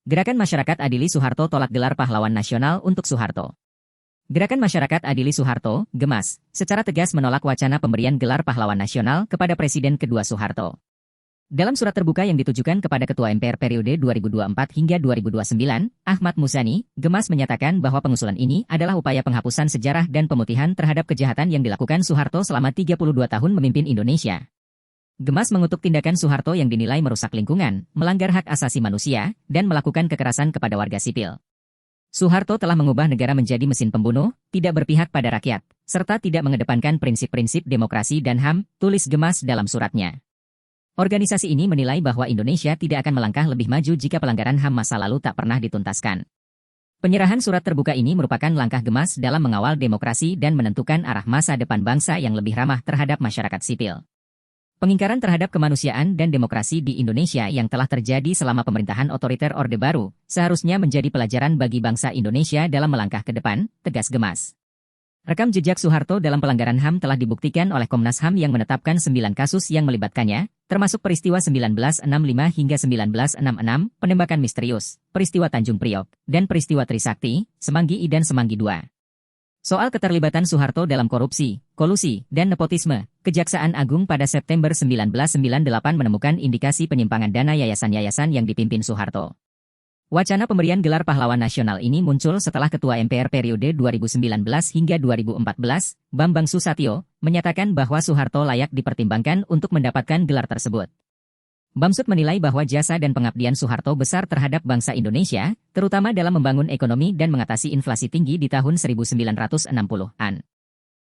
Gerakan Masyarakat Adili Soeharto tolak gelar pahlawan nasional untuk Soeharto. Gerakan Masyarakat Adili Soeharto, GEMAS, secara tegas menolak wacana pemberian gelar pahlawan nasional kepada Presiden kedua Soeharto. Dalam surat terbuka yang ditujukan kepada Ketua MPR periode 2024 hingga 2029, Ahmad Muzani, GEMAS menyatakan bahwa pengusulan ini adalah upaya penghapusan sejarah dan pemutihan terhadap kejahatan yang dilakukan Soeharto selama 32 tahun memimpin Indonesia. GEMAS mengutuk tindakan Soeharto yang dinilai merusak lingkungan, melanggar hak asasi manusia, dan melakukan kekerasan kepada warga sipil. Soeharto telah mengubah negara menjadi mesin pembunuh, tidak berpihak pada rakyat, serta tidak mengedepankan prinsip-prinsip demokrasi dan HAM, tulis GEMAS dalam suratnya. Organisasi ini menilai bahwa Indonesia tidak akan melangkah lebih maju jika pelanggaran HAM masa lalu tak pernah dituntaskan. Penyerahan surat terbuka ini merupakan langkah GEMAS dalam mengawal demokrasi dan menentukan arah masa depan bangsa yang lebih ramah terhadap masyarakat sipil. Pengingkaran terhadap kemanusiaan dan demokrasi di Indonesia yang telah terjadi selama pemerintahan otoriter Orde Baru seharusnya menjadi pelajaran bagi bangsa Indonesia dalam melangkah ke depan, tegas GEMAS. Rekam jejak Soeharto dalam pelanggaran HAM telah dibuktikan oleh Komnas HAM yang menetapkan 9 kasus yang melibatkannya, termasuk peristiwa 1965 hingga 1966, penembakan misterius, peristiwa Tanjung Priok, dan peristiwa Trisakti, Semanggi I dan Semanggi II. Soal keterlibatan Soeharto dalam korupsi, kolusi, dan nepotisme, Kejaksaan Agung pada September 1998 menemukan indikasi penyimpangan dana yayasan-yayasan yang dipimpin Soeharto. Wacana pemberian gelar pahlawan nasional ini muncul setelah Ketua MPR periode 2019 hingga 2014, Bambang Susatyo, menyatakan bahwa Soeharto layak dipertimbangkan untuk mendapatkan gelar tersebut. Bamsud menilai bahwa jasa dan pengabdian Soeharto besar terhadap bangsa Indonesia, terutama dalam membangun ekonomi dan mengatasi inflasi tinggi di tahun 1960-an.